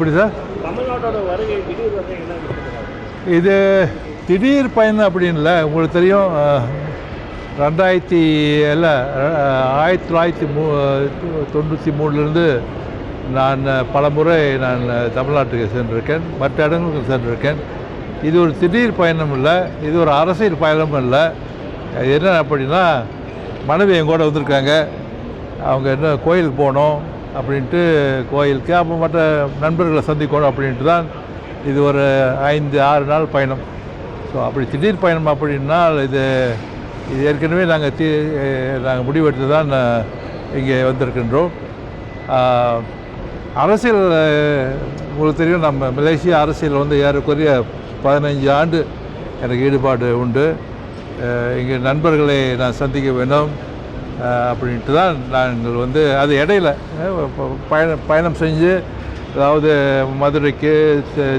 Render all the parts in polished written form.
எப்படி சார்? தமிழ்நாட்டோட வருகை திடீர் வருகை என்ன? இது திடீர் பயணம் அப்படின்னு இல்லை. உங்களுக்கு தெரியும், 1993 நான் பல முறை தமிழ்நாட்டுக்கு சென்றிருக்கேன், மற்ற இடங்களுக்கு சென்றிருக்கேன். இது ஒரு திடீர் பயணம் இல்லை, இது ஒரு அரசியல் பயணமும் இல்லை. என்ன அப்படின்னா, மனைவி என் கூட வந்திருக்காங்க. அவங்க என்ன கோயிலுக்கு போகணும் அப்படின்ட்டு கோயிலுக்கு, அப்போ மற்ற நண்பர்களை சந்திக்கணும் அப்படின்ட்டு தான் இது ஒரு 5-6 நாள் பயணம். ஸோ அப்படி திடீர் பயணம் அப்படின்னா இது ஏற்கனவே நாங்கள் முடிவெடுத்து தான் இங்கே வந்திருக்கின்றோம். அரசியல் உங்களுக்கு தெரியும், நம்ம மலேசியா அரசியல் ஏறக்குறைய 15 ஆண்டு எனக்கு ஈடுபாடு உண்டு. இங்கே நண்பர்களை நான் சந்திக்க வேண்டும் அப்படின்ட்டு தான் நாங்கள் அது இடையில பயணம் செஞ்சு, அதாவது மதுரைக்கு,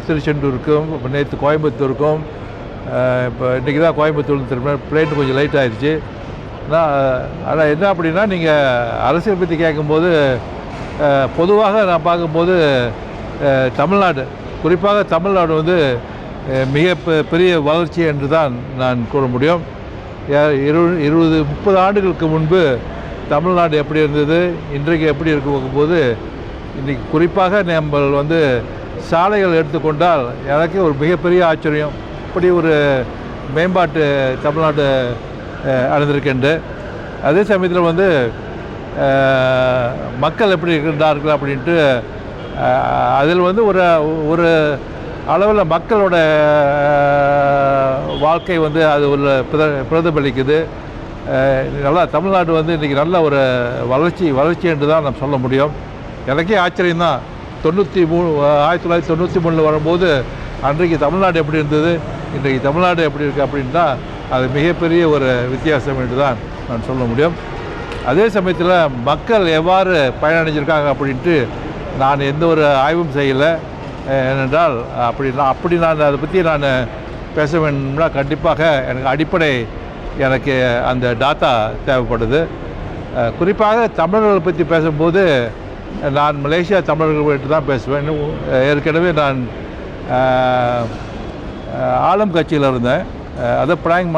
திருச்செந்தூருக்கும், இப்போ நேற்று கோயம்புத்தூருக்கும், இப்போ இன்றைக்கி தான் கோயம்புத்தூர் திரும்ப பிளேட்டு கொஞ்சம் லைட் ஆகிடுச்சு. ஆனால் என்ன அப்படின்னா, நீங்கள் அரசியல் பற்றி கேட்கும்போது பொதுவாக நான் பார்க்கும்போது தமிழ்நாடு, குறிப்பாக தமிழ்நாடு மிக பெரிய வளர்ச்சி என்று தான் நான் கூற முடியும். 20-30 ஆண்டுகளுக்கு முன்பு தமிழ்நாடு எப்படி இருந்தது, இன்றைக்கு எப்படி இருக்கும்போது, இன்றைக்கி குறிப்பாக நம்ம சாலைகள் எடுத்துக்கொண்டால் எனக்கு ஒரு மிகப்பெரிய ஆச்சரியம். இப்படி ஒரு மேம்பாட்டு தமிழ்நாடு அடைந்திருக்கின்ற அதே சமயத்தில் மக்கள் எப்படி இருக்கின்றார்கள் அப்படின்ட்டு அதில் ஒரு அளவில் மக்களோட வாழ்க்கை அது ஒரு பிரதிபலிக்குது. நல்லா தமிழ்நாடு இன்றைக்கி நல்ல ஒரு வளர்ச்சி என்று தான் நம்ம சொல்ல முடியும். எனக்கே ஆச்சரியம்தான். 1993 வரும்போது அன்றைக்கு தமிழ்நாடு எப்படி இருந்தது, இன்றைக்கு தமிழ்நாடு எப்படி இருக்குது அப்படின்னா அது மிகப்பெரிய ஒரு வித்தியாசம் என்று தான் நான் சொல்ல முடியும். அதே சமயத்தில் மக்கள் எவ்வாறு பயனடைஞ்சிருக்காங்க அப்படின்ட்டு நான் எந்த ஒரு ஆய்வும் செய்யலை. ஏனென்றால் அப்படி நான் அதை பற்றி நான் பேச வேண்டும்னா கண்டிப்பாக எனக்கு அந்த டாட்டா தேவைப்படுது. குறிப்பாக தமிழர்களை பற்றி பேசும்போது நான் மலேசியா தமிழர்கள் பற்றி தான் பேசுவேன். ஏற்கனவே நான் ஆளும் கட்சியில் இருந்தேன். அது பிராங்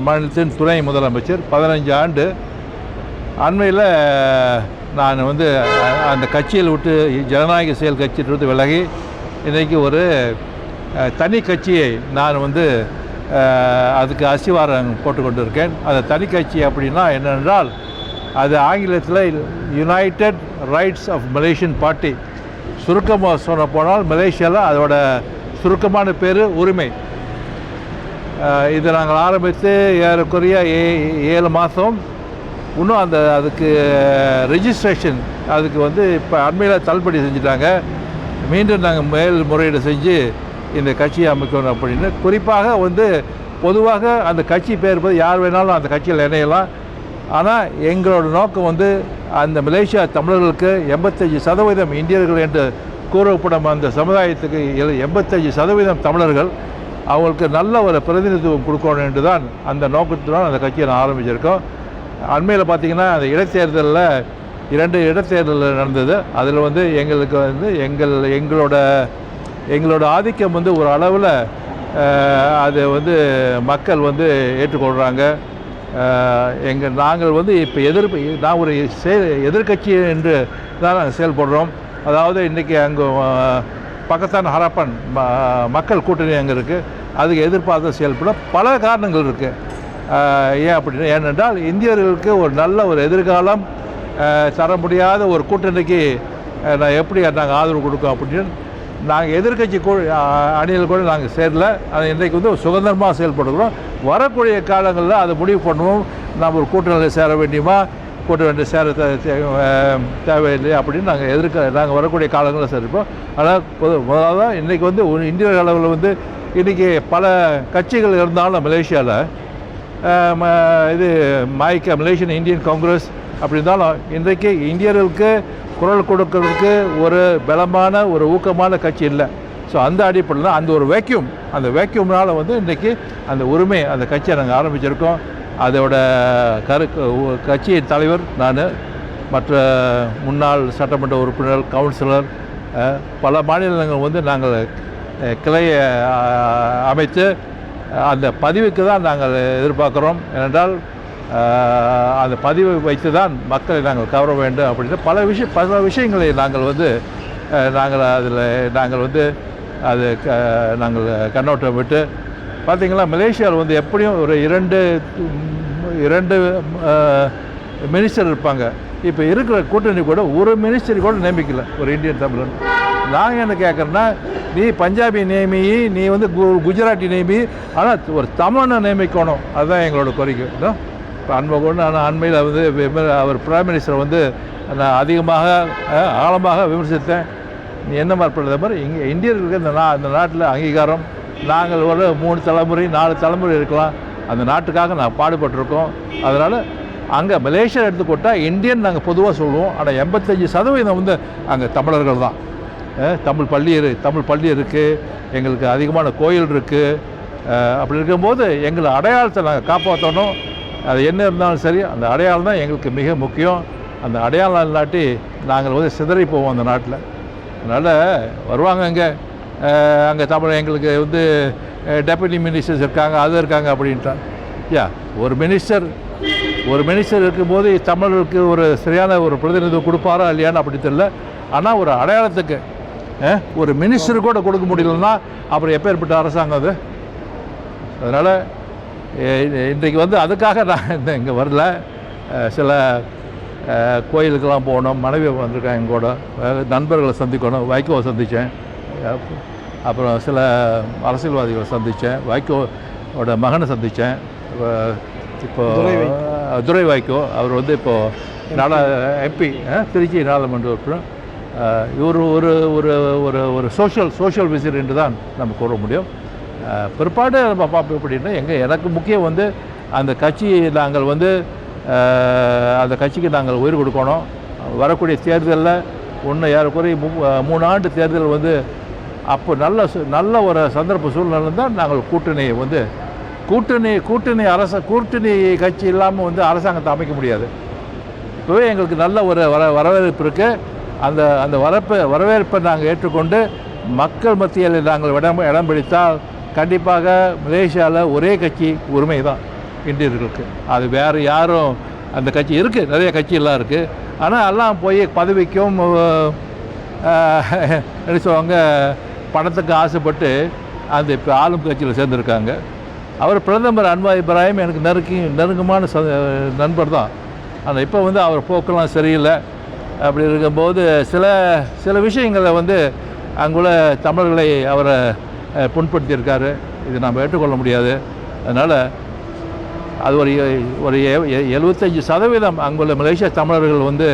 மாநிலத்தின் துணை முதலமைச்சர் 15 ஆண்டு. அண்மையில் நான் அந்த கட்சியில் விட்டு, ஜனநாயக செயல் கட்சியிலிருந்து விலகி இன்றைக்கி ஒரு தனி கட்சியை நான் அதுக்கு அஸ்திவாரம் போட்டுக்கொண்டு இருக்கேன். அந்த தனி கட்சி அப்படின்னா என்னென்றால், அது ஆங்கிலத்தில் United Rights of Malaysian Party. சுருக்கமாக சொல்ல போனால் மலேசியாவில் அதோட சுருக்கமான பேர் உரிமை. இது நாங்கள் ஆரம்பித்து ஏறக்குறைய 7 மாதம். இன்னும் அதுக்கு ரெஜிஸ்ட்ரேஷன் அதுக்கு இப்போ அண்மையில் தள்ளுபடி செஞ்சுட்டாங்க. மீண்டும் நாங்கள் மேல்முறையீடு செஞ்சு இந்த கட்சியை அமைக்கணும் அப்படின்னு. குறிப்பாக பொதுவாக அந்த கட்சி பேர் யார் வேணாலும் அந்த கட்சியில் இணையலாம். ஆனால் எங்களோட நோக்கம் அந்த மலேசியா தமிழர்களுக்கு 85% இந்தியர்கள் என்று கூறப்படும் அந்த சமுதாயத்துக்கு 85% தமிழர்கள், அவங்களுக்கு நல்ல ஒரு பிரதிநிதித்துவம் கொடுக்கணும் என்று தான் அந்த நோக்கத்துடன் அந்த கட்சியை நான் ஆரம்பிச்சிருக்கோம். அண்மையில் பார்த்திங்கன்னா அந்த இடைத்தேர்தலில் 2 இடைத்தேர்தல் நடந்தது. அதில் எங்களுக்கு எங்களோட ஆதிக்கம் ஒரு அளவில் அது மக்கள் ஏற்றுக்கொள்கிறாங்க. நாங்கள் இப்போ நான் ஒரு எதிர்கட்சி என்று தான் நாங்கள் செயல்படுறோம். அதாவது இன்றைக்கி அங்கே பக்கத்தான் ஹரப்பன் மக்கள் கூட்டணி அங்கே இருக்குது. அதுக்கு எதிர்பார்த்து செயல்பட பல காரணங்கள் இருக்குது. ஏன் அப்படின்னா, ஏனென்றால் இந்தியர்களுக்கு ஒரு நல்ல ஒரு எதிர்காலம் தர முடியாத ஒரு கூட்டணிக்கு நான் எப்படி நாங்கள் ஆதரவு கொடுக்கோம் அப்படின்னு நாங்கள் எதிர்கட்சி அணியில் கூட நாங்கள் சேரல. அது இன்றைக்கு சுதந்திரமாக செயல்படுகிறோம். வரக்கூடிய காலங்களில் அதை முடிவு பண்ணுவோம். நாம் ஒரு கூட்டணியில் சேர வேண்டியமா, கூட்டணி சேர தேவையில்லை அப்படின்னு நாங்கள் வரக்கூடிய காலங்களில் சேர்ப்போம். ஆனால் முதலாவது இன்றைக்கி இந்திய அளவில் இன்றைக்கி பல கட்சிகள் இருந்தாலும் மலேசியாவில் இது மலேசியன் இந்தியன் காங்கிரஸ் அப்படி இருந்தாலும் இன்றைக்கு இந்தியர்களுக்கு குரல் கொடுக்கறதுக்கு ஒரு பலமான ஒரு ஊக்கமான கட்சி இல்லை. ஸோ அந்த அடிப்படையில் அந்த ஒரு அந்த வேக்யூம்னால் இன்றைக்கி அந்த உரிமை அந்த கட்சியை நாங்கள் ஆரம்பிச்சிருக்கோம். அதோட கட்சியின் தலைவர் நான், மற்ற முன்னாள் சட்டமன்ற உறுப்பினர், கவுன்சிலர், பல மாநிலங்கள் வந்து நாங்கள் கிளையை அமைத்து அந்த பதிவுக்கு தான் நாங்கள் எதிர்பார்க்குறோம். ஏனென்றால் அந்த பதிவை வைத்து தான் மக்களை நாங்கள் கவர வேண்டும் அப்படின்னு பல விஷயங்களை நாங்கள் வந்து நாங்கள் வந்து அது நாங்கள் கண்ணோட்டம் விட்டு பார்த்திங்களா, மலேசியாவில் வந்து எப்படியும் ஒரு இரண்டு மினிஸ்டர் இருப்பாங்க. இப்போ இருக்கிற கூட்டணி கூட ஒரு மினிஸ்டர் கூட நியமிக்கல ஒரு இந்தியன் தமிழன். நாங்கள் என்ன கேட்குறோன்னா, நீ பஞ்சாபி நியமி, நீ வந்து குஜராத்தி நியமி, ஆனால் ஒரு தமிழனை நியமிக்கணும். அதுதான் எங்களோட கோரிக்கை. இப்போ அன்பகோடு நான் அண்மையில் வந்து அவர் பிரைம் மினிஸ்டர் வந்து நான் அதிகமாக ஆழமாக விமர்சித்தேன். நீ என்ன மாதிரி மாதிரி இங்கே இந்தியர்களுக்கு இந்த நாட்டில் அங்கீகாரம், நாங்கள் ஒரு 3 தலைமுறை 4 தலைமுறை இருக்கலாம், அந்த நாட்டுக்காக நான் பாடுபட்டிருக்கோம். அதனால் அங்கே மலேசியா எடுத்துக்கொட்டால் இந்தியன் நாங்கள் பொதுவாக சொல்லுவோம். ஆனால் 85% வந்து அங்கே தமிழர்கள் தான். தமிழ் பள்ளி இருக்குது, எங்களுக்கு அதிகமான கோயில் இருக்குது. அப்படி இருக்கும்போது எங்களை அடையாளத்தை நாங்கள் காப்பாற்றணும். அது என்ன இருந்தாலும் சரி, அந்த அடையாளம் தான் எங்களுக்கு மிக முக்கியம். அந்த அடையாளம் இல்லாட்டி நாங்கள் வந்து சிதறி போவோம் அந்த நாட்டில். அதனால் வருவாங்க அங்கே தமிழ் எங்களுக்கு வந்து டெப்யூட்டி மினிஸ்டர்ஸ் இருக்காங்க, அது இருக்காங்க அப்படின்ட்டா. ஒரு மினிஸ்டர் இருக்கும்போது தமிழருக்கு ஒரு சரியான ஒரு பிரதிநிதித்துவம் கொடுப்பாரா இல்லையான்னு அப்படி தெரியல. ஆனால் ஒரு அடையாளத்துக்கு ஒரு மினிஸ்டர் கூட கொடுக்க முடியலன்னா அப்புறம் எப்பேற்பட்ட அரசாங்கம் அது? அதனால் இன்றைக்கு வந்து அதுக்காக நான் இங்கே வரல. சில கோயிலுக்கெல்லாம் போகணும், மனைவி வந்திருக்கேன், எங்கூட நண்பர்களை சந்திக்கணும். வைகோவை சந்தித்தேன், அப்புறம் சில அரசியல்வாதிகளை சந்தித்தேன், வைகோவோட மகனை சந்தித்தேன். இப்போது துரை வைகோ அவர் வந்து இப்போது எம்பி, திருச்சி நாடாளுமன்ற உறுப்பினர். இவர் ஒரு சோஷியல் விசிட் என்று தான் நம்ம கூற முடியும். பிற்பாடு நம்ம பார்ப்போம். எப்படின்னா எனக்கு முக்கியம் வந்து அந்த கட்சியை நாங்கள் வந்து அந்த கட்சிக்கு நாங்கள் உயிர் கொடுக்கணும். வரக்கூடிய தேர்தலில் ஏறக்குறைய 3 ஆண்டு தேர்தல் வந்து அப்போ நல்ல ஒரு சந்தர்ப்ப சூழ்நிலை தான் நாங்கள் கூட்டணியை வந்து கூட்டணி கட்சி இல்லாமல் வந்து அரசாங்கத்தை அமைக்க முடியாது. இப்போவே எங்களுக்கு நல்ல ஒரு வரவேற்பு இருக்குது. அந்த வரவேற்பை நாங்கள் ஏற்றுக்கொண்டு மக்கள் மத்தியில் நாங்கள் இடம் பிடித்தால் கண்டிப்பாக மலேசியாவில் ஒரே கட்சி உரிமை தான் இந்தியர்களுக்கு. அது வேறு யாரும் அந்த கட்சி இருக்குது, நிறைய கட்சியெல்லாம் இருக்குது. ஆனால் எல்லாம் போய் பதவிக்கும் என்ன சொல்லுவாங்க, பணத்துக்கு ஆசைப்பட்டு அந்த இப்போ ஆளும் கட்சியில் சேர்ந்துருக்காங்க. அவர் பிரதமர் அன்வார் இப்ராஹிம் எனக்கு நெருக்கமான நண்பர் தான். ஆனால் இப்போ வந்து அவர் போக்கெல்லாம் சரியில்லை. அப்படி இருக்கும்போது சில விஷயங்களை வந்து அங்குள்ள தமிழர்களை அவரை புண்படுத்தியிருக்காரு. இது நாம் ஏற்றுக்கொள்ள முடியாது. அதனால் அது ஒரு 75% அங்குள்ள மலேசியா தமிழர்கள் வந்து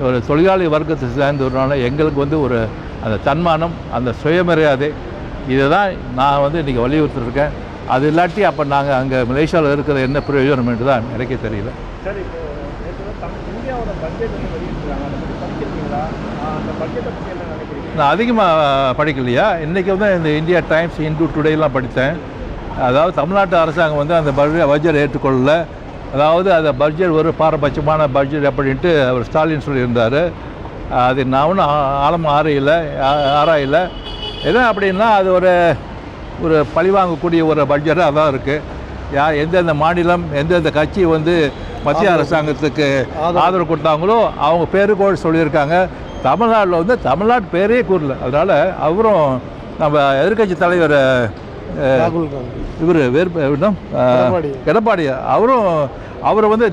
ஒரு தொழிலாளி வர்க்கத்தை சேர்ந்ததுனால எங்களுக்கு வந்து ஒரு அந்த தன்மானம், அந்த சுயமரியாதை, இதை தான் நான் வந்து இன்றைக்கி வலியுறுத்திருக்கேன். அது இல்லாட்டி அப்போ நாங்கள் அங்கே மலேசியாவில் இருக்கிற என்ன பிரயோஜனம் என்று தான் எனக்கே தெரியல. சரி, இந்தியாவோட பட்ஜெட் வெளியிட்டிருக்காங்க, அதை பற்றி படிக்கிறீங்களா? அந்த பட்ஜெட்டை பற்றி என்ன நினைக்கிறீங்க? நான் அதிகமாக படிக்கலையா. இன்றைக்கி வந்து இந்த இந்தியா டைம்ஸ், இந்து டுடேலாம் படித்தேன். அதாவது தமிழ்நாட்டு அரசாங்கம் வந்து அந்த பட்ஜெட் ஏற்றுக்கொள்ளல. அதாவது அந்த பட்ஜெட் ஒரு பாரபட்சமான பட்ஜெட் அப்படின்ட்டு அவர் ஸ்டாலின் சொல்லியிருந்தார். அது நான் ஒன்றும் ஆழமாக ஆராயல. எது அப்படின்னா அது ஒரு பழிவாங்கக்கூடிய ஒரு பட்ஜெட்டாக தான் இருக்குது. எந்தெந்த மாநிலம் எந்தெந்த கட்சி வந்து மத்திய அரசாங்கத்துக்கு ஆதரவு கொடுத்தாங்களோ அவங்க பேரு கூட சொல்லியிருக்காங்க. தமிழ்நாட்டில் வந்து தமிழ்நாட்டு பேரே கூறல. அதனால் அவரும் நம்ம எதிர்கட்சி தலைவர் இவர் எடப்பாடி அவரை வந்து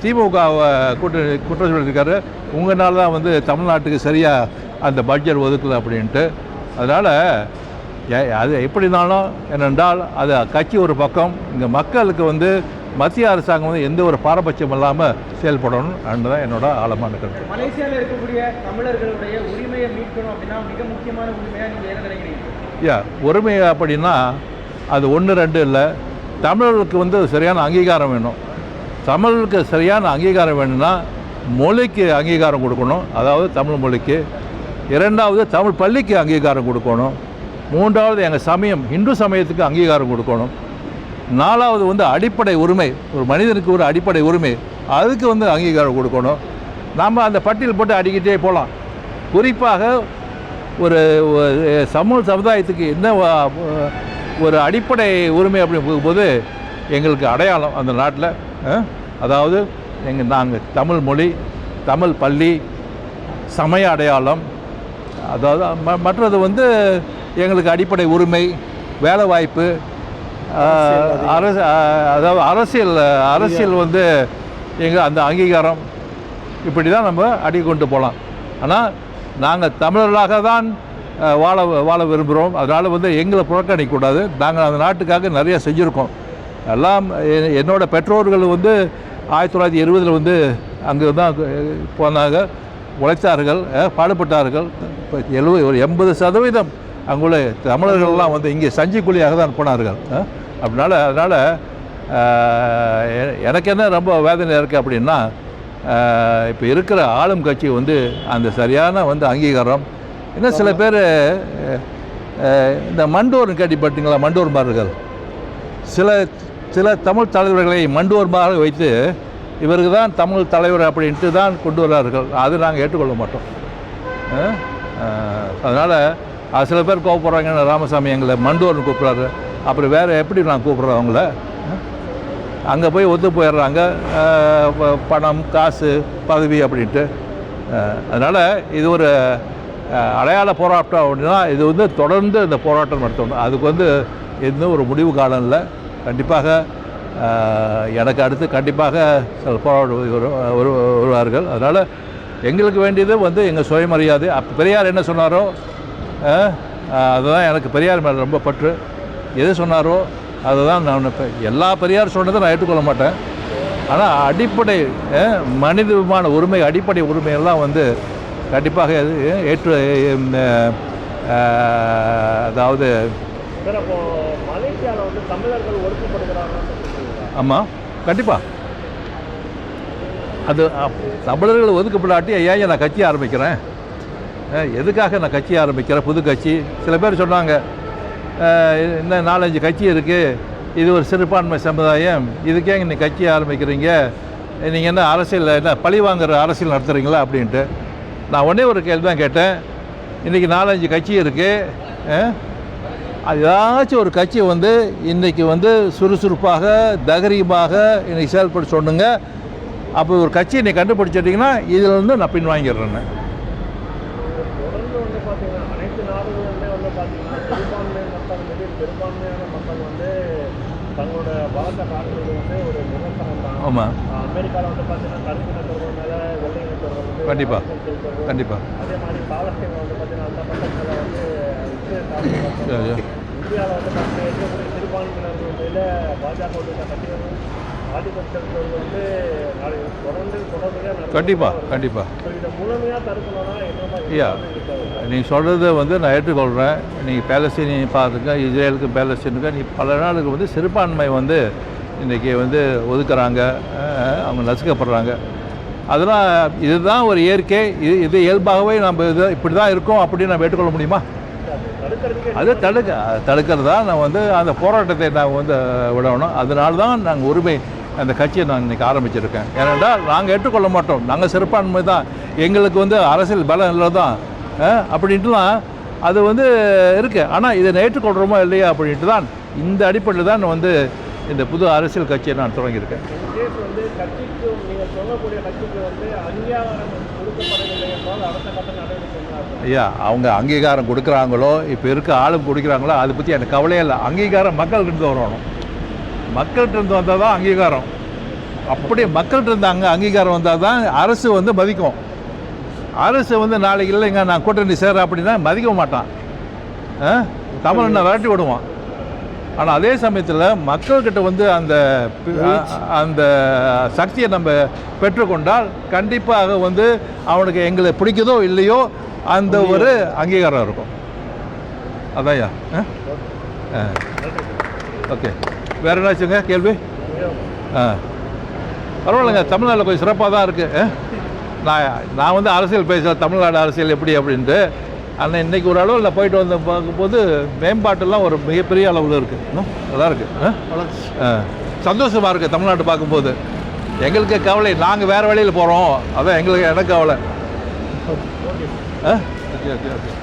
திமுகவை குற்றம் சொல்லியிருக்காரு. உங்களால் தான் வந்து தமிழ்நாட்டுக்கு சரியாக அந்த பட்ஜெட் ஒதுக்கலை அப்படின்ட்டு. அதனால் அது எப்படினாலும் என்னென்றால் அது கட்சி ஒரு பக்கம், இங்கே மக்களுக்கு வந்து மத்திய அரசாங்கம் வந்து எந்த ஒரு பாரபட்சம் இல்லாமல் செயல்படணும் தான் என்னோட ஆழமான கருத்து. மலேசியாவில் இருக்கக்கூடிய தமிழர்களுடைய உரிமையை மீட்கணும் அப்படின்னா மிக முக்கியமான உரிமையாக நீங்கள் என்ன நினைக்கிறீங்க? உரிமை அப்படின்னா அது 1-2 இல்லை. தமிழர்களுக்கு வந்து சரியான அங்கீகாரம் வேணும். தமிழர்களுக்கு சரியான அங்கீகாரம் வேணும்னா மொழிக்கு அங்கீகாரம் கொடுக்கணும், அதாவது தமிழ் மொழிக்கு. 2வது தமிழ் பள்ளிக்கு அங்கீகாரம் கொடுக்கணும். 3வது எங்கள் சமயம் இந்து சமயத்துக்கு அங்கீகாரம் கொடுக்கணும். 4வது வந்து அடிப்படை உரிமை, ஒரு மனிதனுக்கு ஒரு அடிப்படை உரிமை, அதுக்கு வந்து அங்கீகாரம் கொடுக்கணும். நாம் அந்த பட்டியல் போட்டு அடிக்கிட்டே போகலாம். குறிப்பாக ஒரு சமுதாயத்துக்கு என்ன ஒரு அடிப்படை உரிமை அப்படின்னு போகும்போது எங்களுக்கு அடையாளம் அந்த நாட்டில், அதாவது நாங்கள் தமிழ் மொழி, தமிழ் பள்ளி, சமய அடையாளம், அதாவது மற்றது வந்து எங்களுக்கு அடிப்படை உரிமை, வேலை வாய்ப்பு, அதாவது அரசியல் வந்து எங்கள் அந்த அங்கீகாரம், இப்படி தான் நம்ம கொண்டு போகலாம். ஆனால் நாங்கள் தமிழர்களாக தான் வாழ விரும்புகிறோம். அதனால் வந்து எங்களை புறக்கணிக்கக்கூடாது. நாங்கள் அந்த நாட்டுக்காக நிறைய செஞ்சுருக்கோம். எல்லாம் என்னோட பெற்றோர்கள் வந்து 1920 வந்து அங்கே தான் போனாங்க, உழைத்தார்கள், பாடுபட்டார்கள். ஒரு 80% அங்குள்ள தமிழர்கள்லாம் வந்து இங்கே சஞ்சி கூலியாக தான் போனார்கள். அதனால் எனக்கு என்ன ரொம்ப வேதனை இருக்குது அப்படின்னா, இப்போ இருக்கிற ஆளும் கட்சி வந்து அந்த சரியான வந்து அங்கீகாரம், இன்னும் சில பேர் இந்த மண்டோர்னு கேள்விப்பட்டீங்களா? மண்டோர்மார்கள் சில தமிழ் தலைவர்களை மண்டோர்மாக வைத்து இவருக்கு தான் தமிழ் தலைவர் அப்படின்ட்டு தான் கொண்டு வர்றார்கள். அது நாங்கள் ஏற்றுக்கொள்ள மாட்டோம். அதனால் அது சில பேர் கூப்பிட்றாங்க, ராமசாமி எங்களை மண்டோர்னு கூப்பிட்றாரு, அப்புறம் வேறு எப்படி நான் கூப்பிட்றேன் அவங்கள? அங்கே போய் ஒத்து போயிடுறாங்க, பணம், காசு, பதவி அப்படின்ட்டு. அதனால் இது ஒரு அடையாள போராட்டம் அப்படின்னா இது வந்து தொடர்ந்து இந்த போராட்டம் நடத்தணும். அதுக்கு வந்து இன்னும் ஒரு முடிவு காலம் இல்லை. கண்டிப்பாக எனக்கு அடுத்து கண்டிப்பாக சில போராட்டம் வருவார்கள். அதனால் எங்களுக்கு வேண்டியது வந்து எங்கள் சுயமரியாதை. அப்போ பெரியார் என்ன சொன்னாரோ அதுதான் எனக்கு பெரியார் மேலே ரொம்ப பற்று. எது சொன்னாரோ அதுதான் நான் எல்லா பெரியார் சொன்னதை நான் ஏற்றுக்கொள்ள மாட்டேன். ஆனால் அடிப்படை மனிதமான உரிமை, அடிப்படை உரிமையெல்லாம் வந்து கண்டிப்பாக ஏற்று அதாவது மலேசியாவில் வந்து தமிழர்கள் ஒடுக்கப்படுகிறாங்க. ஆமாம், கண்டிப்பாக அது தமிழர்கள் ஒதுக்கப்படாட்டி ஏன் நான் கட்சி ஆரம்பிக்கிறேன்? எதுக்காக நான் கட்சி ஆரம்பிக்கிறேன்? புது கட்சி. சில பேர் சொன்னாங்க இன்னும் 4-5 கட்சி இருக்குது, இது ஒரு சிறுபான்மை சமுதாயம், இதுக்கே நீங்கள் கட்சி ஆரம்பிக்கிறீங்க, நீங்கள் என்ன அரசியல் என்ன பழி வாங்குற அரசியல் நடத்துகிறீங்களா அப்படின்ட்டு. நான் ஒன்றே ஒரு கேள்வி தான் கேட்டேன். இன்றைக்கி 4-5 கட்சி இருக்குது, ஏதாச்சும் ஒரு கட்சி வந்து இன்றைக்கி வந்து சுறுசுறுப்பாக தகரீகமாக இன்றைக்கி செயல்பட சொன்னுங்க. அப்போ ஒரு கட்சியை நீ கண்டுபிடிச்சிட்டிங்கன்னா இதில் வந்து நான் பின் வாங்கிடுறேன்னு. தொடர்ந்து வந்து பார்த்தீங்கன்னா அனைத்து நாடுகளுமே வந்து பார்த்தீங்கன்னா பெரும்பான்மையான மக்கள் வந்து தங்களோட பலத்தை காட்டுறது வந்து ஒரு நிரந்தரம் தான். ஆமாம். அமெரிக்காவில் வந்து பார்த்தீங்கன்னா கருப்பினத்தவர்கள் மேலே வெள்ளை இனத்தவர்கள் வந்து கண்டிப்பாக. அதே மாதிரி பாலஸ்தீனில் வந்து பார்த்தீங்கன்னா அந்த பக்கத்தில் வந்து இந்தியாவில் வந்து பார்த்தீங்கன்னா இருக்கக்கூடிய சிறுபான்மையினர்கள் மேலே பாஜக உள்ளிட்ட கட்சிகளும் ஆதிபத்தியர்கள் வந்து தொடர்ந்து கண்டிப்பாக இதை முழுமையாக தடுக்கணும்னா ஐயா, நீங்கள் சொல்கிறத வந்து நான் ஏற்றுக்கொள்கிறேன். நீங்கள் பேலஸ்தீனி பார்த்துக்க, இஸ்ரேலுக்கு பேலஸ்தீனுக்கு நீ பல நாளுக்கு வந்து சிறுபான்மை வந்து இன்றைக்கி வந்து ஒதுக்குறாங்க, அவங்க நசுக்கப்படுறாங்க. அதெல்லாம் இதுதான் ஒரு இயற்கை, இது இயல்பாகவே நம்ம இப்படி தான் இருக்கோம் அப்படின்னு நம்ம ஏற்றுக்கொள்ள முடியுமா? அது தடுக்கிறது தான் நான் வந்து அந்த போராட்டத்தை நான் வந்து விடணும். அதனால தான் நாங்கள் உரிமை அந்த கட்சியை நான் இன்றைக்கி ஆரம்பிச்சிருக்கேன். ஏனென்றால் நாங்கள் ஏற்றுக்கொள்ள மாட்டோம், நாங்கள் சிறுபான்மை தான், எங்களுக்கு வந்து அரசியல் பலம் இல்லை தான் அப்படின்ட்டுலாம் அது வந்து இருக்குது. ஆனால் இதை ஏற்றுக்கொள்கிறோமோ இல்லையா அப்படின்ட்டு தான் இந்த அடிப்படையில் தான் நான் வந்து இந்த புது அரசியல் கட்சியை நான் தொடங்கியிருக்கேன். வந்து கட்சிக்கு நீங்கள் சொல்லக்கூடிய கட்சிக்கு வந்து அங்கீகாரம் கொடுக்கப்படவில்லை என்றால் அடுத்த கட்ட நடவடிக்கை. ஐயா, அவங்க அங்கீகாரம் கொடுக்குறாங்களோ இப்போ இருக்க ஆளும் கொடுக்குறாங்களோ அதை பற்றி எனக்கு கவலையே இல்லை. அங்கீகாரம் மக்கள்கிட்ட வரணும். மக்கள்கிட்ட இருந்து வந்தால் தான் அங்கீகாரம். அப்படியே மக்கள்கிட்ட இருந்து அங்கீகாரம் வந்தால் தான் அரசு வந்து மதிக்கும். அரசு வந்து நாளைக்கு இல்லைங்க நான் கூட்டணி சேர்றேன் அப்படின்னா மதிக்க மாட்டான், தமிழனை விரட்டி விடுவான். ஆனால் அதே சமயத்தில் மக்கள்கிட்ட வந்து அந்த சக்தியை நம்ம பெற்றுக்கொண்டால் கண்டிப்பாக வந்து அவனுக்கு எங்களை பிடிக்குதோ இல்லையோ அந்த ஒரு அங்கீகாரம் இருக்கும். அதான்யா. ஓகே, வேறு என்னாச்சுங்க கேள்வி? பரவாயில்லைங்க, தமிழ்நாட்டில் கொஞ்சம் சிறப்பாக தான் இருக்குது. நான் வந்து அரசியல் பேச தமிழ்நாடு அரசியல் எப்படி அப்படின்ட்டு, ஆனால் இன்றைக்கி ஒரு அளவில் போயிட்டு வந்து பார்க்கும்போது மேம்பாட்டெல்லாம் ஒரு மிகப்பெரிய அளவில் இருக்குது. நல்லா இருக்குது, சந்தோஷமாக இருக்குது தமிழ்நாட்டு பார்க்கும்போது. எங்களுக்கு கவலை, நாங்கள் வேறு வழியில் போகிறோம், அதான் எனக்கு கவலை. ஓகே.